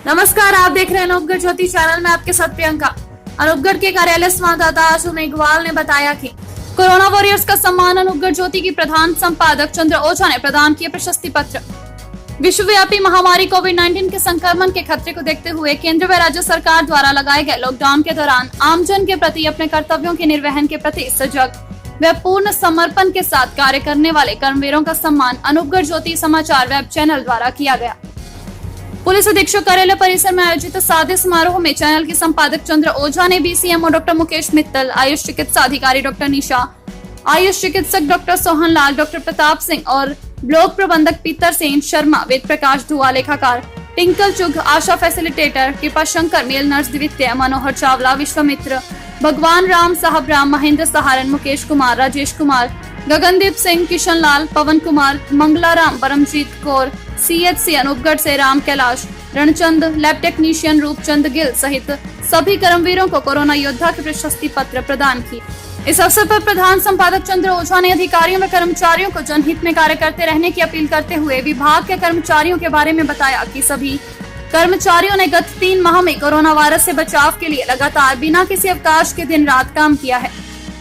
नमस्कार, आप देख रहे हैं अनूपगढ़ ज्योति चैनल में आपके साथ प्रियंका। अनूपगढ़ के कार्यालय संवाददाता आशु मेघवाल ने बताया कि कोरोना वॉरियर्स का सम्मान अनूपगढ़ ज्योति की प्रधान संपादक चंद्र ओझा ने प्रदान किए प्रशस्ति पत्र। विश्वव्यापी महामारी कोविड-19 के संक्रमण के खतरे को देखते हुए केंद्र व राज्य सरकार द्वारा लगाए गए लॉकडाउन के दौरान आमजन के प्रति अपने कर्तव्यों के निर्वहन के प्रति सजग व पूर्ण समर्पण के साथ कार्य करने वाले कर्मवीरों का सम्मान अनूपगढ़ ज्योति समाचार वेब चैनल द्वारा किया गया। पुलिस अधीक्षक कार्यालय परिसर में आयोजित सादे समारोह में चैनल के संपादक चंद्र ओझा ने बीसीएमओ डॉक्टर मुकेश मित्तल, आयुष चिकित्सा अधिकारी डॉक्टर निशा, आयुष चिकित्सक डॉक्टर सोहन लाल, डॉक्टर प्रताप सिंह और ब्लॉक प्रबंधक पीतर सेन शर्मा, वेद प्रकाश धुआ, लेखाकार टिंकल चुग, आशा फैसिलिटेटर कृपा शंकर, मेल नर्स द्वितीय, मनोहर चावला, विश्वामित्र, भगवान राम, साहब राम, महेंद्र सहारन, मुकेश कुमार, राजेश कुमार, गगनदीप सिंह, किशन लाल, पवन कुमार, मंगलाराम, परमजीत कौर, CHC अनूपगढ़ से राम कैलाश, रणचंद, लैब टेक्नीशियन रूपचंद गिल सहित सभी कर्मवीरों को कोरोना योद्धा के प्रशस्ति पत्र प्रदान किए। इस अवसर पर प्रधान संपादक चंद्र ओझा ने अधिकारियों व कर्मचारियों को जनहित में कार्य करते रहने की अपील करते हुए विभाग के कर्मचारियों के बारे में बताया कि सभी कर्मचारियों ने गत 3 माह में कोरोना वायरस से बचाव के लिए लगातार बिना किसी अवकाश के दिन रात काम किया है।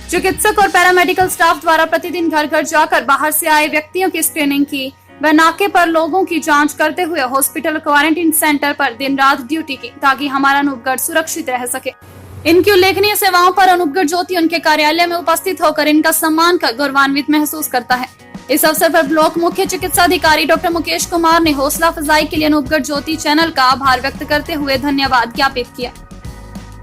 चिकित्सक और पैरामेडिकल स्टाफ द्वारा प्रतिदिन घर घर जाकर बाहर से आए व्यक्तियों की स्क्रीनिंग की व नाके पर लोगों की जांच करते हुए हॉस्पिटल क्वारंटीन सेंटर पर दिन रात ड्यूटी की ताकि हमारा अनूपगढ़ सुरक्षित रह सके। इनकी उल्लेखनीय सेवाओं पर अनूपगढ़ ज्योति उनके कार्यालय में उपस्थित होकर इनका सम्मान कर गौरवान्वित महसूस करता है। इस अवसर पर ब्लॉक मुख्य चिकित्सा अधिकारी डॉक्टर मुकेश कुमार ने हौसला अफजाई के लिए अनूपगढ़ ज्योति चैनल का आभार व्यक्त करते हुए धन्यवाद ज्ञापित किया।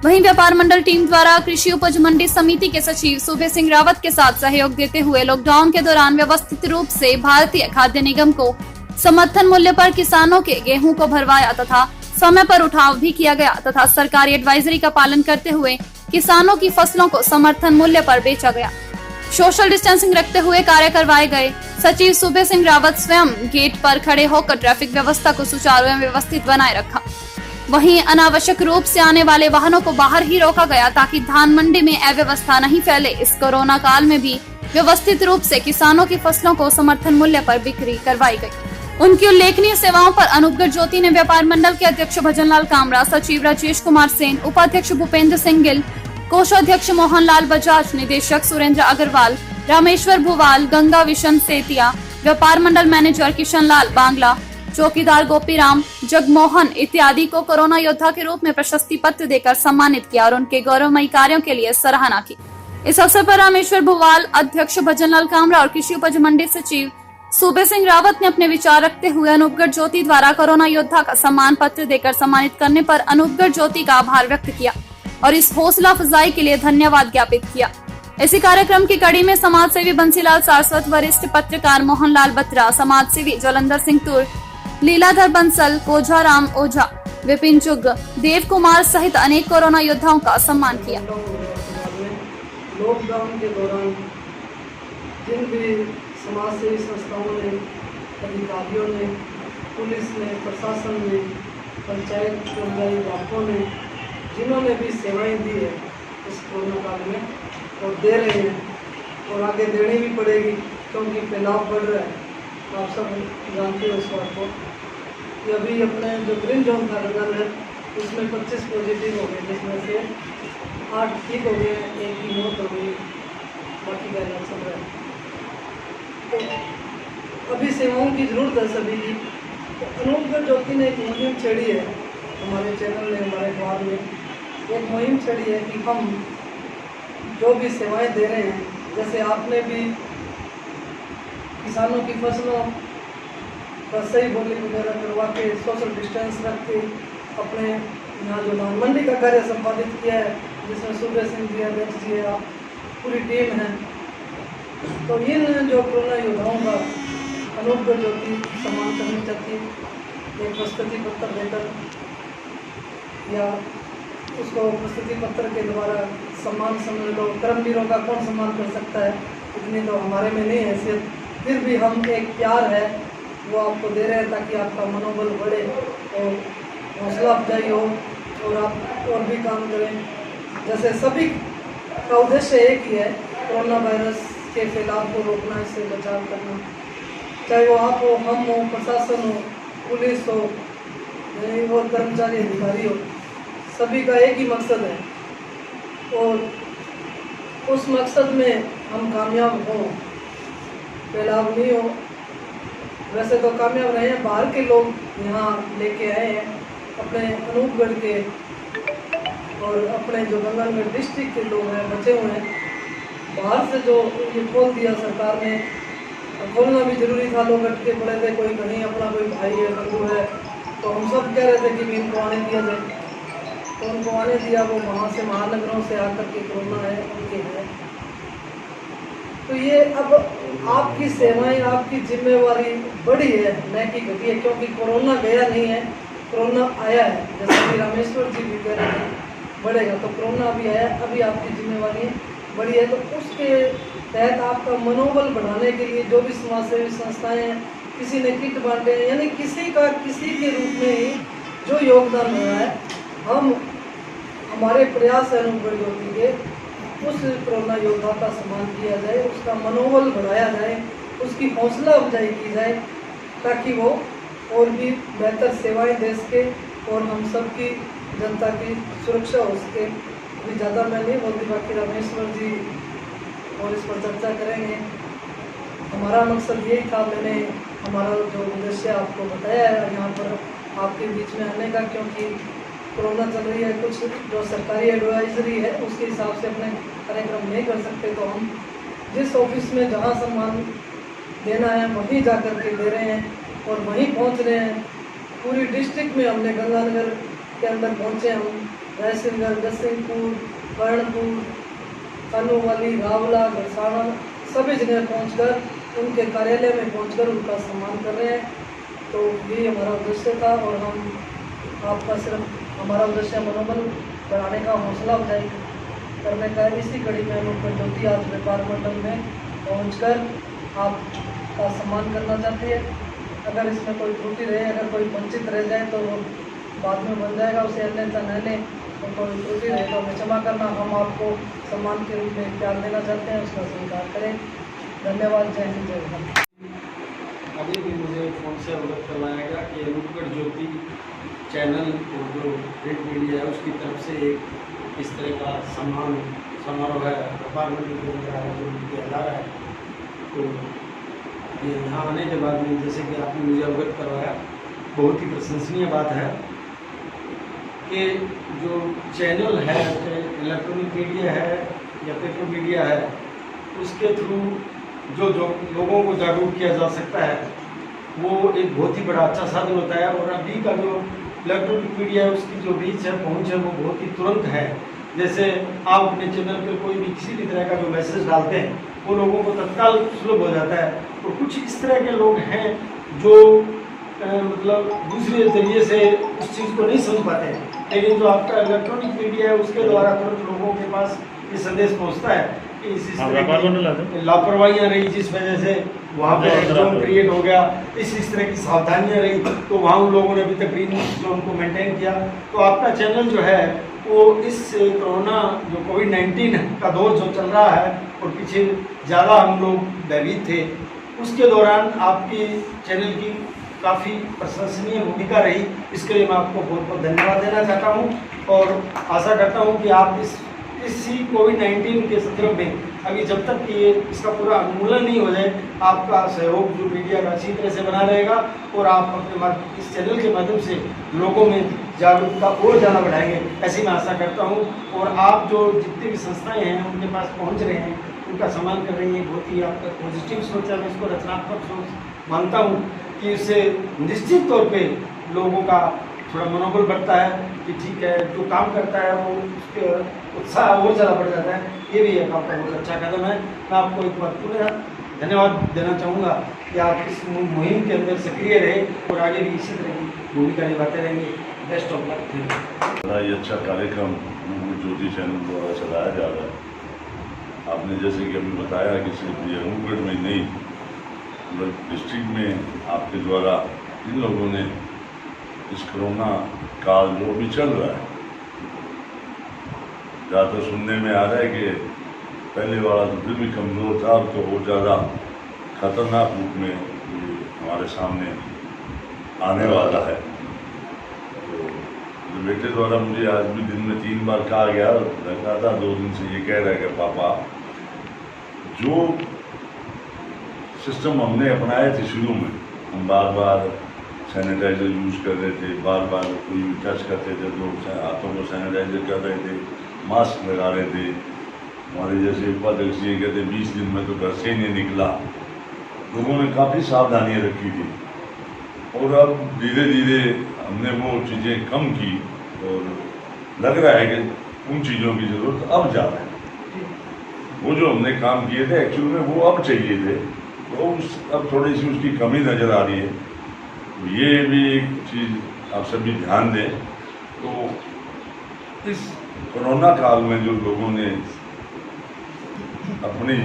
वहीं व्यापार मंडल टीम द्वारा कृषि उपज मंडी समिति के सचिव सूबे सिंह रावत के साथ सहयोग देते हुए लॉकडाउन के दौरान व्यवस्थित रूप से भारतीय खाद्य निगम को समर्थन मूल्य पर किसानों के गेहूं को भरवाया तथा समय पर उठाव भी किया गया तथा सरकारी एडवाइजरी का पालन करते हुए किसानों की फसलों को समर्थन मूल्य पर बेचा गया। सोशल डिस्टेंसिंग रखते हुए कार्य करवाए गए। सचिव सूबे सिंह रावत स्वयं गेट पर खड़े होकर ट्रैफिक व्यवस्था को सुचारू एवं व्यवस्थित बनाए रखा। वहीं अनावश्यक रूप से आने वाले वाहनों को बाहर ही रोका गया ताकि धान मंडी में अव्यवस्था नहीं फैले। इस कोरोना काल में भी व्यवस्थित रूप से किसानों की फसलों को समर्थन मूल्य पर बिक्री करवाई गई। उनकी उल्लेखनीय सेवाओं पर अनूपगढ़ ज्योति ने व्यापार मंडल के अध्यक्ष भजनलाल कामरा, सचिव राजेश कुमार सेन, उपाध्यक्ष भूपेंद्र सिंह गिल, कोषाध्यक्ष मोहन लाल बजाज, निदेशक सुरेंद्र अग्रवाल, रामेश्वर भुवाल, गंगा विशन सेतिया, व्यापार मंडल मैनेजर किशन लाल बांग्ला, चौकीदार गोपीराम, जगमोहन इत्यादि को कोरोना योद्धा के रूप में प्रशस्ति पत्र देकर सम्मानित किया और उनके गौरवमयी कार्यों के लिए सराहना की। इस अवसर पर रामेश्वर भुवाल, अध्यक्ष भजनलाल कामरा और कृषि उपज मंडी सचिव सूबे सिंह रावत ने अपने विचार रखते हुए अनूपगढ़ ज्योति द्वारा कोरोना योद्धा का सम्मान पत्र देकर सम्मानित करने पर अनूपगढ़ ज्योति का आभार व्यक्त किया और इस हौसला अफजाई के लिए धन्यवाद ज्ञापित किया। इसी कार्यक्रम की कड़ी में समाज सेवी बंसीलाल सारस्वत, वरिष्ठ पत्रकार मोहनलाल बत्रा, समाज सेवी जलंधर सिंह तुर, लीलाधर बंसल, कोझाराम ओझा, विपिन चुग, देव कुमार सहित अनेक कोरोना योद्धाओं का सम्मान किया। लॉकडाउन के दौरान जिन भी समाज सेवी संस्थाओं ने, अधिकारियों ने, पुलिस ने, प्रशासन ने, पंचायत कर्मचारी विभागों ने, जिन्होंने भी सेवाएं दी है इस कोरोना काल में और दे रहे हैं और आगे देनी भी पड़ेगी क्योंकि फैलाव बढ़ रहा है। आप सब जानते हो इस बात को कि अभी अपने जो ग्रीन जोन था रंगल है उसमें 25 पॉजिटिव हो गए, जिसमें से 8 ठीक हो गए, 1 की मौत हो गई, बाकी का इलाज चल रहा है। तो अभी सेवाओं की ज़रूरत है सभी की। तो अनूपगढ़ ज्योति ने एक मुहिम छेड़ी है, हमारे चैनल ने, हमारे अखबार में एक मुहिम छेड़ी है कि हम जो भी सेवाएं दे रहे हैं, जैसे आपने भी किसानों की फसलों का सही बोली वगैरह करवा के सोशल डिस्टेंस रख के अपने यहाँ जो धान मंडी का कार्य संपादित किया है, जिसमें सूबे सिंह जी, अध्यक्ष जी, आप पूरी टीम है। तो इन जो कोरोना योद्धाओं का अनूपगढ़ ज्योति सम्मान करना चाहती है, एक प्रस्तुति पत्र देकर या उसको प्रस्तुति पत्र के द्वारा सम्मान समझ लो। कर्मवीरों का कौन सम्मान कर सकता है, इतनी तो हमारे में नहीं हैसियत, फिर भी हम एक प्यार है वो आपको दे रहे हैं ताकि आपका मनोबल बढ़े और हौसला अफजाई हो और आप और भी काम करें। जैसे सभी का उद्देश्य एक ही है, कोरोना वायरस के फैलाव को रोकना, इससे बचाव करना, चाहे वो आप हो, हम हो, प्रशासन हो, पुलिस हो, नहीं और कर्मचारी अधिकारी हो, सभी का एक ही मकसद है और उस मकसद में हम कामयाब हों, फैलाव नहीं हो। वैसे तो कामयाब रहे हैं, बाहर के लोग यहाँ लेके आए हैं अपने अनूपगढ़ के और अपने जो गंगानगर डिस्ट्रिक्ट के लोग हैं बचे हुए हैं। बाहर से जो ये खोल दिया सरकार ने, खोलना भी जरूरी था, लोग अटके पड़े थे, कोई कहीं अपना कोई भाई है बंधु है, तो हम सब कह रहे थे कि भी इनको आने दिया जाए, तो उनको आने दिया। वो वहाँ से महानगरों से आकर के कोरोना है उनके है। तो ये अब आपकी सेवाएं, आपकी जिम्मेवारी बड़ी है, न कि घटी है, क्योंकि कोरोना गया नहीं है, कोरोना आया है। जैसे कि रामेश्वर जी भी कह रहे हैं बढ़ेगा, तो कोरोना अभी आया, अभी आपकी जिम्मेवारी बड़ी है। तो उसके तहत आपका मनोबल बढ़ाने के लिए जो भी समाज सेवी संस्थाएँ हैं, किसी ने किट बांटे हैं, यानी किसी का किसी के रूप में ही जो योगदान हो रहा है, हम हमारे प्रयास है अनूपगढ़ ज्योति के उस कोरोना योद्धा का सम्मान किया जाए, उसका मनोबल बढ़ाया जाए, उसकी हौसला अफजाई की जाए, ताकि वो और भी बेहतर सेवाएं दे सके और हम सबकी जनता की सुरक्षा हो सके। अभी ज़्यादा मैं नहीं बोलती, बाकी रामेश्वर जी और इस पर चर्चा करेंगे। हमारा मकसद यही था, मैंने हमारा जो उद्देश्य आपको बताया है यहाँ पर आपके बीच में आने का, क्योंकि कोरोना चल रही है, कुछ जो सरकारी एडवाइजरी है उसके हिसाब से अपने कार्यक्रम नहीं कर सकते, तो हम जिस ऑफिस में जहाँ सम्मान देना है वहीं जा कर के दे रहे हैं और वहीं पहुँच रहे हैं। पूरी डिस्ट्रिक्ट में हमने गंगानगर के अंदर पहुँचे, हम रायसिंगर, जसिंहपुर, कर्णपुर, कानूवाली, रावला, गरसाना सभी जगह पहुँचकर उनके कार्यालय में पहुँचकर उनका सम्मान कर रहे हैं। तो यही हमारा उद्देश्य था और हम आपका सिर्फ हमारा उद्देश्य मनोबल बढ़ाने का, हौसला अफजाई करने का। इसी कड़ी में अनूपगढ़ ज्योति आज व्यापार मंडल में पहुंचकर आपका सम्मान करना चाहती है। अगर इसमें कोई त्रुटि रहे, अगर कोई वंचित रह जाए तो वो बाद में बन जाएगा, उसे अन्यथा न लें। और कोई त्रुटि रहे तो हमें क्षमा करना, हम आपको सम्मान के रूप में प्यार देना चाहते हैं, उसका स्वीकार करें। धन्यवाद। जय हिंद, जय भारत। अभी भी मुझे फ़ोन से अवगत करवाया गया कि अनूपगढ़ ज्योति चैनल और जो प्रिंट मीडिया है उसकी तरफ से एक इस तरह का सम्मान समारोह है व्यापार मंडल के अंदर आयोजन किया जा रहा है। तो ये यहाँ आने के बाद में जैसे कि आपने मुझे अवगत करवाया, बहुत ही प्रशंसनीय बात है कि जो चैनल है, इलेक्ट्रॉनिक मीडिया है या पेपर मीडिया है, उसके थ्रू जो लोगों को जागरूक किया जा सकता है, वो एक बहुत ही बड़ा अच्छा साधन होता है। और अभी का जो इलेक्ट्रॉनिक मीडिया है उसकी जो रीच है, पहुंच है, वो बहुत ही तुरंत है। जैसे आप अपने चैनल पर कोई भी किसी भी तरह का जो मैसेज डालते हैं वो लोगों को तत्काल सुलभ हो जाता है। तो कुछ इस तरह के लोग हैं जो मतलब दूसरे जरिए से उस चीज़ को नहीं समझ पाते हैं, लेकिन जो आपका इलेक्ट्रॉनिक मीडिया है उसके द्वारा तुरंत लोगों के पास ये संदेश पहुँचता है कि इस तरह लापरवाहियाँ रही जिस वजह से वहाँ पे जोन क्रिएट हो गया, इस तरह की सावधानियाँ रही, तो वहाँ उन लोगों ने अभी तक ग्रीन जोन को मेंटेन किया। तो आपका चैनल जो है वो इस कोरोना जो कोविड-19 का दौर जो चल रहा है और पीछे ज़्यादा हम लोग भयभीत थे, उसके दौरान आपकी चैनल की काफ़ी प्रशंसनीय भूमिका रही। इसके लिए मैं आपको बहुत बहुत धन्यवाद देना चाहता हूँ और आशा करता हूँ कि आप इसी कोविड-19 के संदर्भ में अभी जब तक ये इसका पूरा उन्मूलन नहीं हो जाए, आपका सहयोग जो मीडिया का अच्छी तरह से बना रहेगा और आप अपने इस चैनल के माध्यम से लोगों में जागरूकता और ज़्यादा बढ़ाएंगे, ऐसी मैं आशा करता हूँ। और आप जो जितनी भी संस्थाएं हैं उनके पास पहुँच रहे हैं, उनका सम्मान कर रही हैं, बहुत ही आपका पॉजिटिव सोच है। मैं इसको रचनात्मक सोच मानता हूँ कि इससे निश्चित तौर पर लोगों का थोड़ा मनोबल बढ़ता है कि ठीक है, जो काम करता है वो उसके उत्साह और ज़्यादा बढ़ जाता है। ये भी एक आपका बहुत अच्छा कदम है। मैं आपको एक बार पूरा धन्यवाद देना चाहूँगा कि आप इस मुहिम के अंदर सक्रिय रहे और आगे भी इसी तरह की भूमिका निभाते रहेंगे। Best of luck. बड़ा ही अच्छा कार्यक्रम ज्योति चैनल द्वारा चलाया जा रहा है। आपने जैसे कि अभी बताया कि सिर्फ ये अनूपगढ़ में नहीं, डिस्ट्रिक्ट में आपके द्वारा इन लोगों ने इस कोरोना काल जो भी चल रहा है, ज़्यादातर सुनने में आ रहा है कि पहले वाला तो फिर भी कमज़ोर था, अब तो बहुत ज़्यादा खतरनाक रूप में हमारे सामने आने वाला है। बेटे द्वारा मुझे आज भी दिन में 3 बार कहा गया, लगा था 2 दिन से ये कह रहा है कि पापा जो सिस्टम हमने अपनाए थे शुरू में, हम बार बार सैनिटाइज़र यूज़ कर रहे थे, बार बार कोई टच करते थे तो हाथों को सैनिटाइज़र कर रहे थे, मास्क लगा रहे थे। हमारे जैसे उपाध्यक्ष जी कहते 20 दिन में तो घर से ही नहीं निकला। लोगों ने काफ़ी सावधानियाँ रखी थी और अब धीरे धीरे हमने वो चीज़ें कम की और लग रहा है कि उन चीज़ों की ज़रूरत अब ज़्यादा है। वो जो हमने काम किए थे एक्चुअल में वो अब चाहिए थे, तो अब थोड़ी सी उसकी कमी नज़र आ रही है। ये भी एक चीज़ आप सभी ध्यान दें। तो इस कोरोना काल में जो लोगों ने अपनी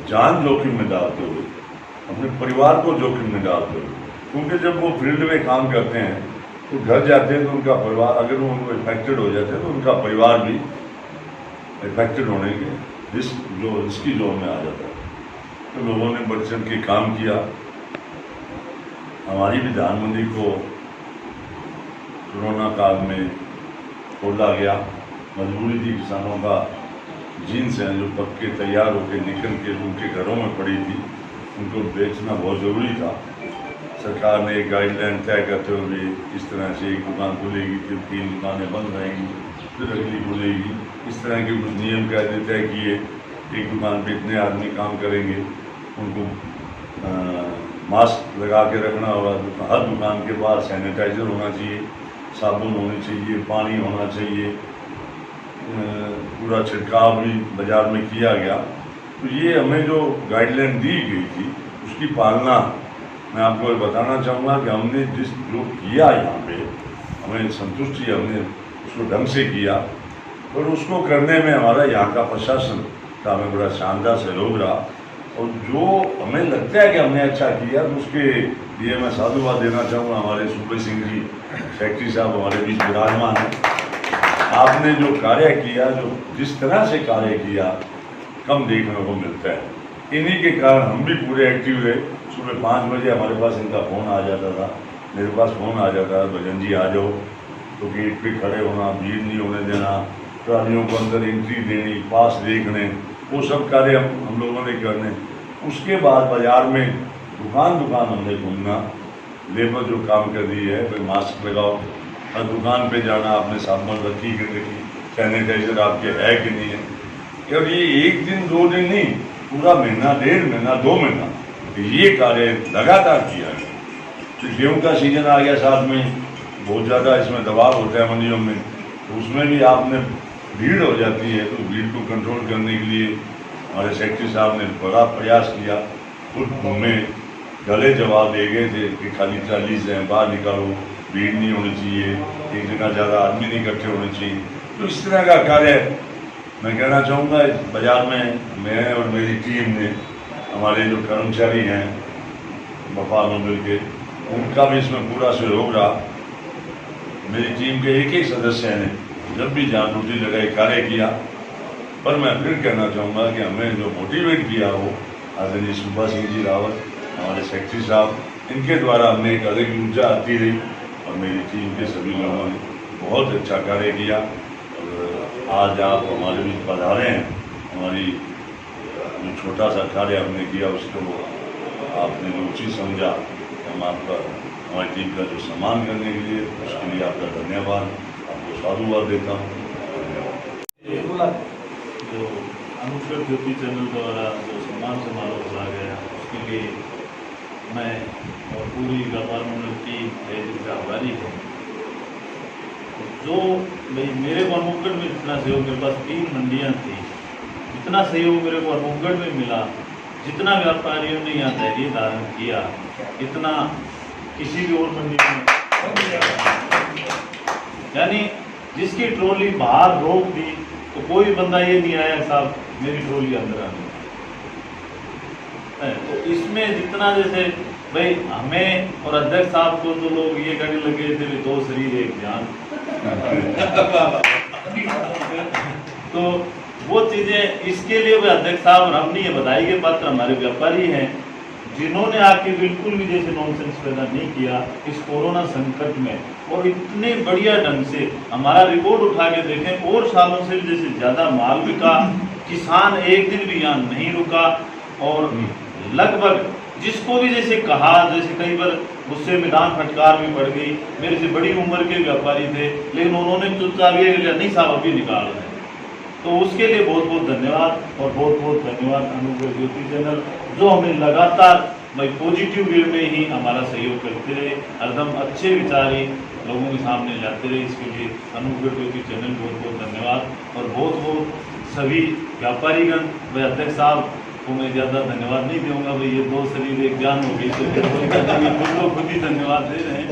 जान जोखिम में डालते हुए, अपने परिवार को जोखिम में डालते हुए, क्योंकि जब वो फील्ड में काम करते हैं तो घर जाते हैं तो उनका परिवार, अगर वो इफेक्टेड हो जाते हैं तो उनका परिवार भी इफेक्टेड होने के रिस्की जोन में आ जाता है। तो लोगों ने बढ़ चढ़ के काम किया। हमारी विधान मंडी को कोरोना काल में खोला गया, मजबूरी थी किसानों का, जीन्स हैं जो पक के तैयार होकर निकल के उनके घरों में पड़ी थी, उनको बेचना बहुत ज़रूरी था। सरकार ने एक गाइडलाइन तय करते हुए इस तरह से एक दुकान खुलेगी, फिर 3 दुकानें बंद रहेंगी, फिर अगली खुलेगी, इस तरह के कुछ नियम कायदे तय किए। एक दुकान पे इतने आदमी काम करेंगे, उनको मास्क लगा के रखना होगा, हर दुकान के पास सैनिटाइज़र होना चाहिए, साबुन होनी चाहिए, पानी होना चाहिए, पूरा छिड़काव भी बाज़ार में किया गया। तो ये हमें जो गाइडलाइन दी गई थी उसकी पालना मैं आपको बताना चाहूँगा कि हमने जो किया यहाँ पे, हमें संतुष्टि, हमने उसको ढंग से किया और उसको करने में हमारा यहाँ का प्रशासन का हमें बड़ा शानदार सहयोग रहा। और जो हमें लगता है कि हमने अच्छा किया तो उसके लिए मैं साधुवाद देना चाहूँगा हमारे सूबे सिंह जी सेक्रेटरी साहब हमारे बीच विराजमान हैं। आपने जो कार्य किया, जो जिस तरह से कार्य किया, कम देखने को मिलता है। इन्हीं के कारण हम भी पूरे एक्टिव रहे। सुबह 5 बजे हमारे पास इनका फ़ोन आ जाता था, मेरे पास फ़ोन आ जाता था, भजन जी आ जाओ, तो गेट पे खड़े होना, भीड़ नहीं होने देना, ट्रालियों को अंदर एंट्री देनी, पास देखने, वो सब कार्य हम लोगों ने करने। उसके बाद बाज़ार में दुकान दुकान हमने घूमना, लेबर जो काम कर रही है भाई मास्क लगाओ, हर दुकान पे जाना, आपने साबुन रखी कि नहीं, सैनिटाइज़र आपके है कि नहीं है। और ये 1 दिन 2 दिन नहीं, पूरा महीना, 1.5 महीना, 2 महीना ये कार्य लगातार किया है। तो गेहूँ का सीजन आ गया, साथ में बहुत ज़्यादा इसमें दबाव होता है मंडियों में, तो उसमें भी आपने भीड़ हो जाती है। तो भीड़ को कंट्रोल करने के लिए हमारे सेक्रेटरी साहब ने बड़ा प्रयास किया, खुद हमें गले जवाब दे गए थे कि खाली 40 हैं, बाहर निकालो, भीड़ नहीं होनी चाहिए, एक जगह ज़्यादा आदमी नहीं इकट्ठे होने चाहिए। तो इस तरह का कार्य मैं कहना चाहूँगा इस बाज़ार में मैं और मेरी टीम ने, हमारे जो कर्मचारी हैं वफा मंडल के, उनका भी इसमें पूरा सहयोग रहा। मेरी टीम के एक एक सदस्य ने जब भी जान ड्यूटी लगाई कार्य किया। पर मैं फिर कहना चाहूँगा कि हमें जो मोटिवेट किया वो आदरणीय सुभा सिंह जी रावत, हमारे सेक्रेटरी साहब, इनके द्वारा हमें एक अलग ऊर्जा आती रही और मेरी टीम के सभी लोगों ने बहुत अच्छा कार्य किया। और आज आप हमारे बीच पधारे हैं, हमारी जो छोटा सा कार्य हमने किया उसको आपने जो उचित समझा, हम आपका, हमारी टीम का जो सम्मान करने के लिए, उसके लिए आपका धन्यवाद, आपको साधुवाद देता हूँ। जो अनुष्कर ज्योति चैनल द्वारा जो सम्मान समारोह करा गया उसके लिए मैं और पूरी व्यापार मंडल की दिल से आभारी हूँ। जो भाई मेरे को अनूपगढ़ में जितना सहयोग, मेरे पास 3 मंडियाँ थी, जितना सहयोग मेरे को अनूपगढ़ में मिला, जितना व्यापारियों ने यहाँ धैर्य धारण किया, इतना किसी भी और मंडी में, यानी जिसकी ट्रॉली बाहर रोक दी तो कोई बंदा ये नहीं आया साहब मेरी ट्रॉली अंदर आ गई। तो इसमें जितना जैसे भाई हमें और अध्यक्ष साहब को तो लोग ये कहने लगे थे 2 शरीर 1 जान तो वो चीज़ें इसके लिए भी अध्यक्ष साहब और हम नहीं, ये बधाई के पात्र हमारे व्यापारी हैं जिन्होंने आके बिल्कुल भी जैसे नॉनसेंस पैदा नहीं किया इस कोरोना संकट में, और इतने बढ़िया ढंग से हमारा रिकॉर्ड उठा के देखें, और सालों से भी जैसे ज़्यादा माल बिका, किसान एक दिन भी यहाँ नहीं रुका, और लगभग जिसको भी जैसे कहा, जैसे कई बार गुस्से में डांट फटकार भी पड़ गई, मेरे से बड़ी उम्र के व्यापारी थे, लेकिन उन्होंने चुपचाप ये लिया, नहीं साहब अभी निकाल रहे हैं। तो उसके लिए बहुत बहुत धन्यवाद, और बहुत बहुत धन्यवाद अनुग्रह ज्योति चैनल, जो हमें लगातार भाई पॉजिटिव वे में ही हमारा सहयोग करते रहे, हरदम अच्छे विचार ही लोगों के सामने लाते रहे। इसके लिए अनुग्रह ज्योति चैनल बहुत बहुत धन्यवाद, और बहुत बहुत सभी व्यापारीगण, भाई अध्यक्ष साहब को मैं ज़्यादा धन्यवाद नहीं दूंगा, भाई ये दो शरीर एक जान हो गई, तो खुद ही धन्यवाद दे रहे हैं।